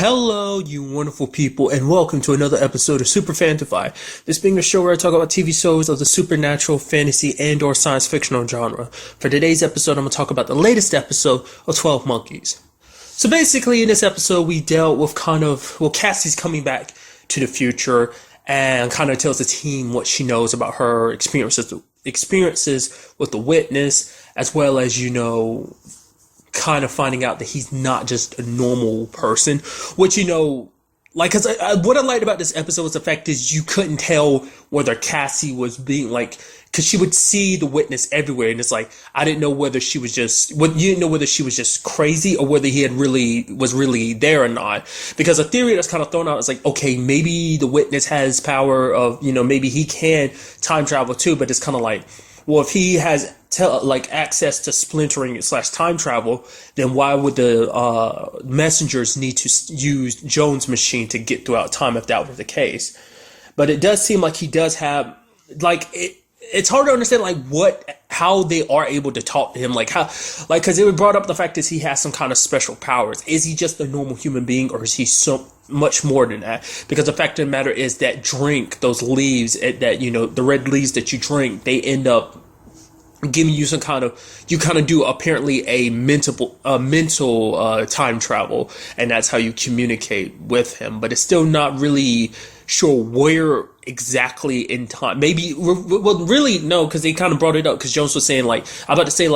Hello, you wonderful people, and welcome to another episode of Super-Fanta-Fi. This being a show where I talk about TV shows of the supernatural, fantasy, and/or science fictional genre. For today's episode, I'm going to talk about the latest episode of 12 Monkeys. So basically, in this episode, we dealt with Cassie's coming back to the future and kind of tells the team what she knows about her experiences with the witness, as well as, kind of finding out that he's not just a normal person, which, cause what I liked about this episode was the fact is you couldn't tell whether Cassie was being cause she would see the witness everywhere. And it's I didn't know whether she was you didn't know whether she was just crazy or whether he was really there or not. Because a theory that's kind of thrown out is okay, maybe the witness has power of, maybe he can time travel too, but it's kind of well, if he has access to splintering / time travel, then why would the messengers need to use Jones' machine to get throughout time if that were the case? But it does seem like he does have it's hard to understand how they are able to talk to him, because it brought up the fact that he has some kind of special powers. Is he just a normal human being, or is he so much more than that? Because the fact of the matter is that those leaves, the red leaves that you drink, they end up giving you you do apparently a mental time travel, and that's how you communicate with him. But it's still not really sure where exactly in time. Maybe, well, really no, because they kind of brought it up because Jones was saying I'm about to say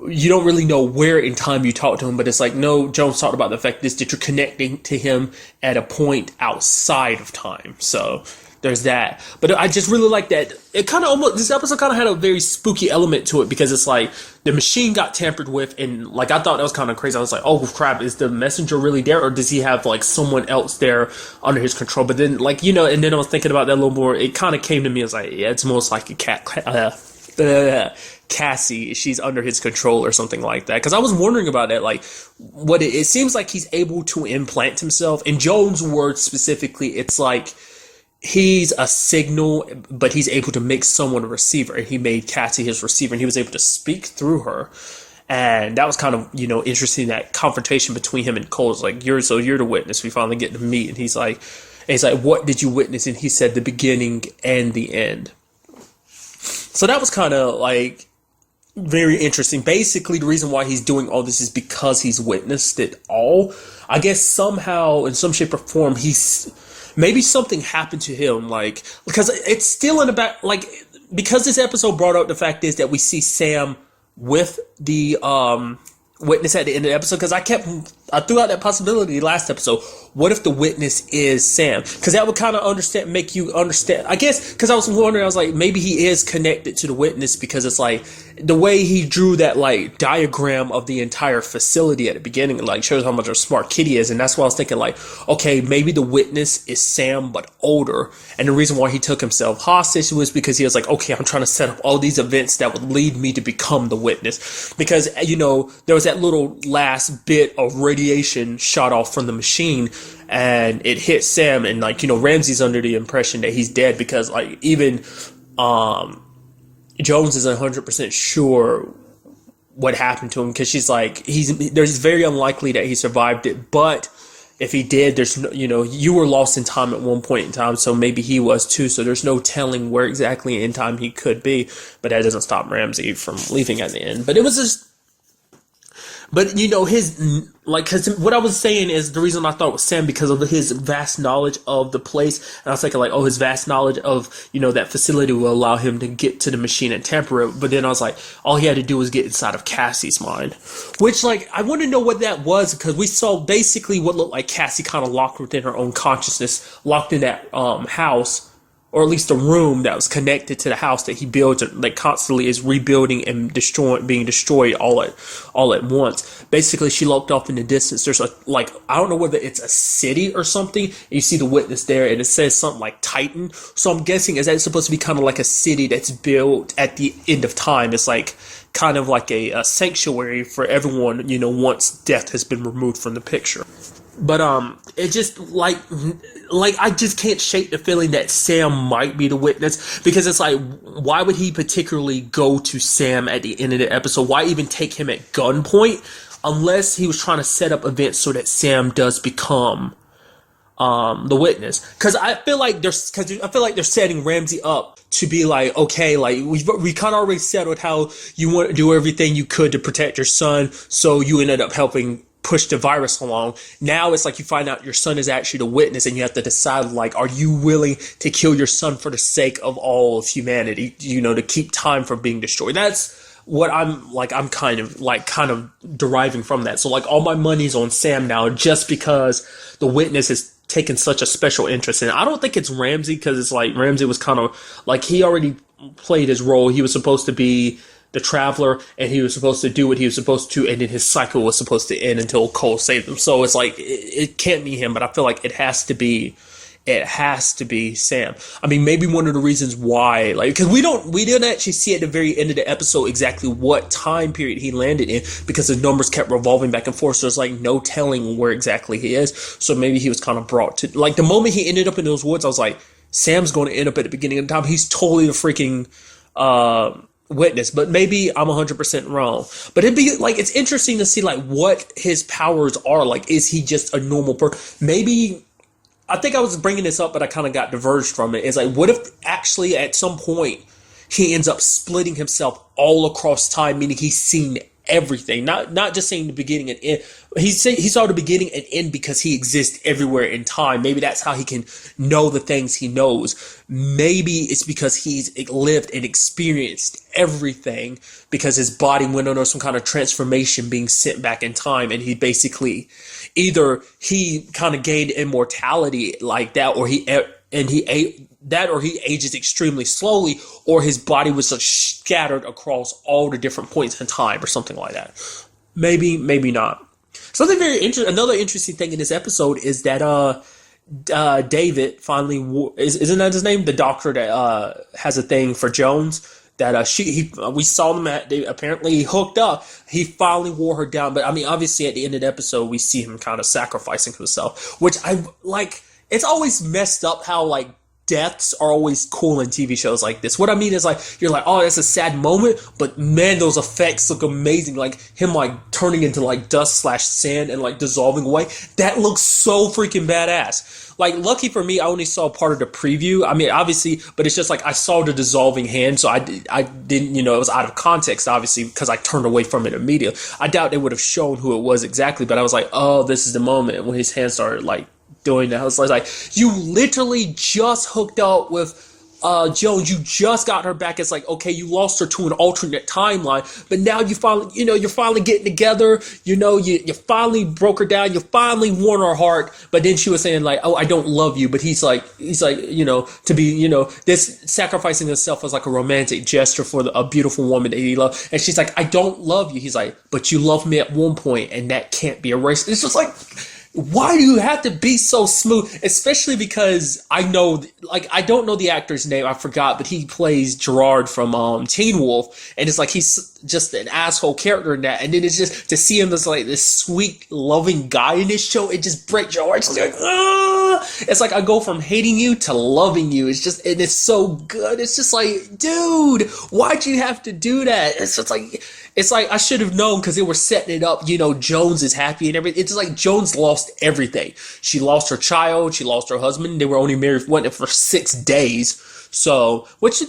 you don't really know where in time you talk to him, but it's no, Jones talked about the fact that you're connecting to him at a point outside of time. So there's that. But I just really like that. It kind of this episode kind of had a very spooky element to it, because it's the machine got tampered with, and I thought that was kind of crazy. I was oh crap, is the messenger really there, or does he have someone else there under his control? But then and then I was thinking about that a little more. It kind of came to me as yeah, it's most like a Cassie, she's under his control or something like that. Because I was wondering about that, what it seems like he's able to implant himself. In Jones' words specifically, it's he's a signal, but he's able to make someone a receiver, and he made Cassie his receiver, and he was able to speak through her. And that was kind of, interesting, that confrontation between him and Cole. It's you're the witness. We finally get to meet. And he's like, what did you witness? And he said the beginning and the end. So that was kind of very interesting. Basically, the reason why he's doing all this is because he's witnessed it all. I guess somehow, in some shape or form, maybe something happened to him, because it's still in the back, because this episode brought out the fact is that we see Sam with the witness at the end of the episode, because I threw out that possibility last episode. What if the witness is Sam? Because that would kind of make you understand, I guess, because I was wondering, I was maybe he is connected to the witness, because it's the way he drew that diagram of the entire facility at the beginning, shows how much of a smart kid he is. And that's why I was thinking okay, maybe the witness is Sam but older, and the reason why he took himself hostage was because he was okay, I'm trying to set up all these events that would lead me to become the witness. Because there was that little last bit of radiation shot off from the machine, and it hit Sam, and Ramsey's under the impression that he's dead, because even Jones isn't 100% sure what happened to him, because she's there's very unlikely that he survived it, but if he did, there's no, you were lost in time at one point in time, so maybe he was too, so there's no telling where exactly in time he could be. But that doesn't stop Ramsey from leaving at the end. But it was just, but his, because what I was saying is the reason I thought it was Sam, because of his vast knowledge of the place. And I was thinking his vast knowledge of, that facility will allow him to get to the machine and tamper it. But then I was all he had to do was get inside of Cassie's mind, which I want to know what that was, because we saw basically what looked like Cassie kind of locked within her own consciousness, locked in that house, or at least a room that was connected to the house that he builds, constantly is rebuilding and being destroyed all at once. Basically, she looked off in the distance. There's I don't know whether it's a city or something. You see the witness there, and it says something like Titan. So I'm guessing is that supposed to be kind of like a city that's built at the end of time. It's kind of like a sanctuary for everyone, once death has been removed from the picture. But it just I just can't shake the feeling that Sam might be the witness, because it's why would he particularly go to Sam at the end of the episode? Why even take him at gunpoint? Unless he was trying to set up events so that Sam does become the witness, because I feel like they're setting Ramsey up to be like, okay, like we kind of already settled how you want to do everything you could to protect your son, so you ended up helping push the virus along. Now it's like you find out your son is actually the witness, and you have to decide, like, are you willing to kill your son for the sake of all of humanity, to keep time from being destroyed? That's what I'm kind of deriving from that. So like all my money's on Sam now, just because the witness has taken such a special interest in it. I don't think it's Ramsey, because it's like Ramsey was kind of like, he already played his role. He was supposed to be the traveler, and he was supposed to do what he was supposed to, and then his cycle was supposed to end until Cole saved him. So it's like it can't be him, but I feel like it has to be Sam. I mean, maybe one of the reasons why, like, because we didn't actually see at the very end of the episode exactly what time period he landed in, because the numbers kept revolving back and forth. So there's like no telling where exactly he is. So maybe he was kind of brought to, like, the moment he ended up in those woods, I was like, Sam's going to end up at the beginning of the time. He's totally the freaking witness, but maybe I'm 100% wrong. But it'd be like, it's interesting to see like what his powers are. Like, is he just a normal person? Maybe, I think I was bringing this up, but I kind of got diverged from it. It's like, what if actually at some point he ends up splitting himself all across time, meaning he's seen everything, not just seeing the beginning and end. He saw the beginning and end because he exists everywhere in time. Maybe that's how he can know the things he knows. Maybe it's because he's lived and experienced everything, because his body went under some kind of transformation, being sent back in time, and he basically, either he kind of gained immortality like that, or he ate that, or he ages extremely slowly, or his body was just scattered across all the different points in time, or something like that. Maybe, maybe not. Something very interesting. Another interesting thing in this episode is that David finally isn't that his name? The doctor that has a thing for Jones. That we saw them they apparently hooked up. He finally wore her down, but I mean, obviously at the end of the episode, we see him kind of sacrificing himself, which I like. It's always messed up how like deaths are always cool in TV shows like this. What I mean is, like, you're like, oh, that's a sad moment, but man, those effects look amazing. Like him like turning into like dust / sand and like dissolving away. That looks so freaking badass. Like, lucky for me, I only saw part of the preview. I mean, obviously, but it's just like I saw the dissolving hand, so I didn't, it was out of context, obviously, because I turned away from it immediately. I doubt they would have shown who it was exactly, but I was like, oh, this is the moment when his hand started like doing that. I was like, you literally just hooked up with Jones. You just got her back. It's like, okay, you lost her to an alternate timeline, but now you finally, you're finally getting together. You finally broke her down. You finally won her heart. But then she was saying like, oh, I don't love you. But he's like, to be, this sacrificing himself was like a romantic gesture for a beautiful woman that he loved. And she's like, I don't love you. He's like, but you loved me at one point, and that can't be erased. It's just like, why do you have to be so smooth? Especially because I don't know the actor's name, I forgot, but he plays Gerard from Teen Wolf, and it's like he's just an asshole character in that, and then it's just to see him as like this sweet, loving guy in this show, it just breaks your heart. It's like, it's like I go from hating you to loving you. It's just, and it's so good. It's just like, dude, why'd you have to do that? It's like I should have known, because they were setting it up. Jones is happy and everything. It's like Jones lost everything. She lost her child. She lost her husband. They were only married for 6 days. So,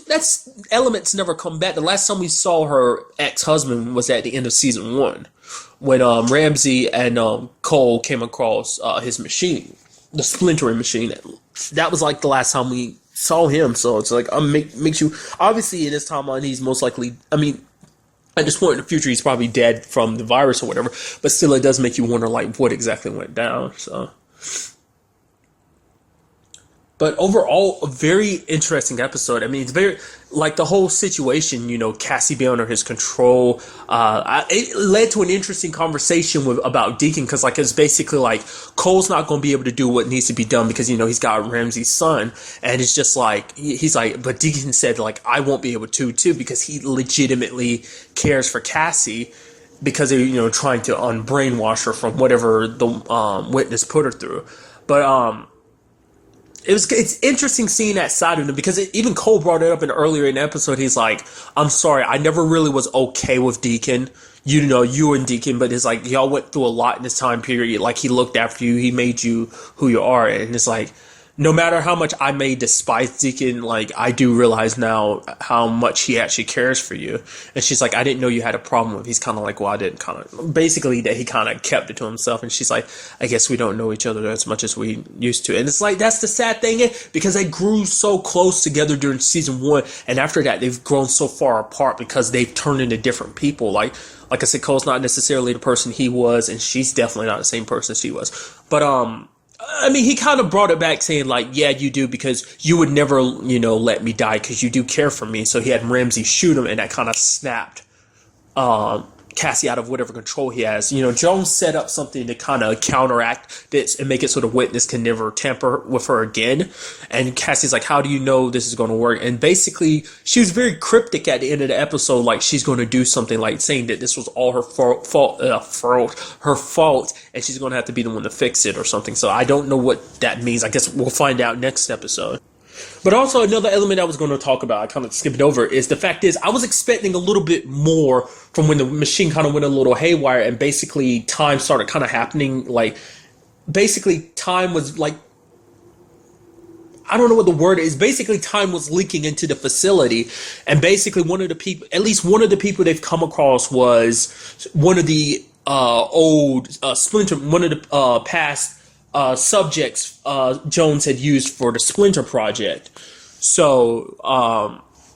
that's elements never come back. The last time we saw her ex-husband was at the end of season 1, when Ramsey and Cole came across his machine, the splintering machine. That was like the last time we saw him. So it's like makes you, obviously in this timeline he's most likely, I mean, at this point in the future, he's probably dead from the virus or whatever, but still it does make you wonder, like, what exactly went down, so. But overall, a very interesting episode. I mean, it's very, like, the whole situation, Cassie being under his control, it led to an interesting conversation about Deacon, because, like, it's basically like, Cole's not going to be able to do what needs to be done because, he's got Ramsey's son, and it's just like, he's like, but Deacon said, like, I won't be able to, too, because he legitimately cares for Cassie, because they're, trying to unbrainwash her from whatever the witness put her through. But, it's interesting seeing that side of him because even Cole brought it up earlier in the episode. He's like, I'm sorry, I never really was okay with Deacon. You know, you and Deacon, but it's like y'all went through a lot in this time period. Like he looked after you, he made you who you are, and it's like no matter how much I may despise Deacon, like I do realize now how much he actually cares for you. And she's like, I didn't know you had a problem with. He's kind of like, well, I didn't kind of basically that he kind of kept it to himself. And she's like, I guess we don't know each other as much as we used to. And it's like that's the sad thing because they grew so close together during season 1, and after that they've grown so far apart because they've turned into different people. Like I said, Cole's not necessarily the person he was, and she's definitely not the same person she was. But I mean, he kind of brought it back saying like, yeah, you do because you would never, you know, let me die because you do care for me. So he had Ramsey shoot him, and that kind of snapped Cassie out of whatever control he has. You know, Jones set up something to kind of counteract this and make it so the witness can never tamper with her again. And Cassie's like, how do you know this is going to work? And basically, she was very cryptic at the end of the episode, like she's going to do something like saying that this was all her fault, and she's going to have to be the one to fix it or something. So I don't know what that means. I guess we'll find out next episode. But also another element I was going to talk about, I kind of skipped over, is the fact is I was expecting a little bit more from when the machine kind of went a little haywire and basically time started kind of happening. Like basically time was like, I don't know what the word is. Basically time was leaking into the facility, and basically one of the people, at least one of the people they've come across was one of the old Splinter, one of the past subjects Jones had used for the Splinter project. So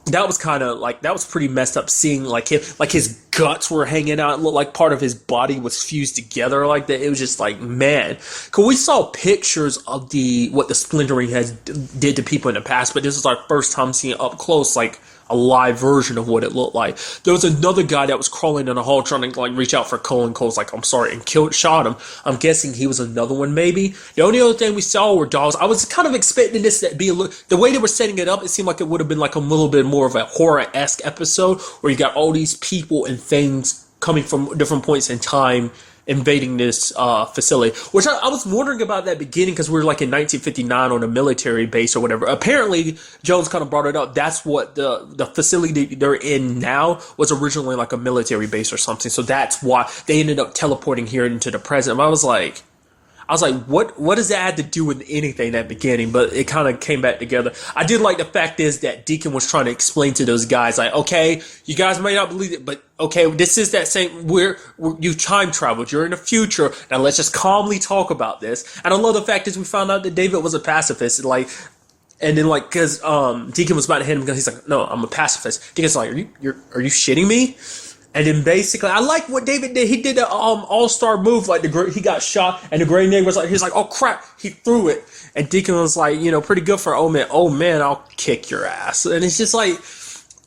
that was kind of like, that was pretty messed up seeing like his guts were hanging out. It looked like part of his body was fused together like that. It was just like, man, because we saw pictures of what the splintering has did to people in the past, but this is our first time seeing it up close, like a live version of what it looked like. There was another guy that was crawling in a hall trying to like reach out for Cole, and Cole's like, I'm sorry, and shot him. I'm guessing he was another one maybe. The only other thing we saw were dolls. I was kind of expecting this to be the way they were setting it up, it seemed like it would have been like a little bit more of a horror-esque episode where you got all these people and things coming from different points in time invading this facility, which I was wondering about that beginning because we were like in 1959 on a military base or whatever. Apparently, Jones kind of brought it up. That's what the facility they're in now was originally like a military base or something. So that's why they ended up teleporting here into the present. But I was like, what does that have to do with anything in that beginning? But it kind of came back together. I did like the fact is that Deacon was trying to explain to those guys, like, okay, you guys may not believe it, but okay, this is that same, you time traveled, you're in the future, now let's just calmly talk about this. And I love the fact is we found out that David was a pacifist, and then because Deacon was about to hit him because he's like, no, I'm a pacifist. Deacon's like, are you shitting me? And then basically, I like what David did. He did an all-star move, like he got shot, and the Grey Name was like, he's like, oh crap, he threw it, and Deacon was like, you know, pretty good for oh man, I'll kick your ass, and it's just like,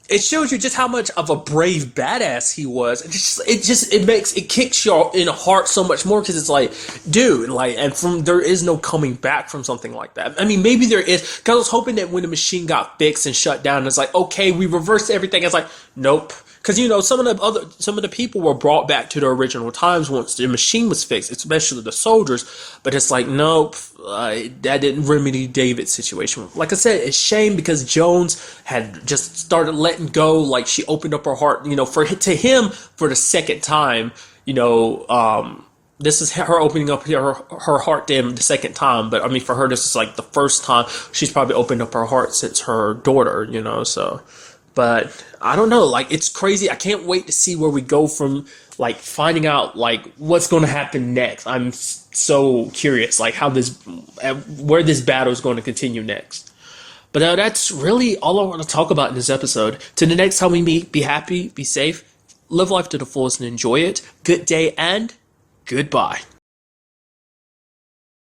it shows you just how much of a brave badass he was. It kicks you in the heart so much more because it's like, dude, like, and there is no coming back from something like that. I mean, maybe there is, because I was hoping that when the machine got fixed and shut down, it's like, okay, we reversed everything. It's like, nope. Because, you know, some of the people were brought back to their original times once the machine was fixed, especially the soldiers. But it's like, nope, that didn't remedy David's situation. Like I said, it's shame because Jones had just started letting go. Like, she opened up her heart, you know, to him for the second time. You know, this is her opening up her heart to him the second time. But, I mean, for her, this is like the first time she's probably opened up her heart since her daughter, you know, so... But I don't know, like, it's crazy. I can't wait to see where we go from, like, finding out, like, what's going to happen next. I'm so curious, like, where this battle is going to continue next. But that's really all I want to talk about in this episode. Till the next time we meet, be happy, be safe, live life to the fullest and enjoy it. Good day and goodbye.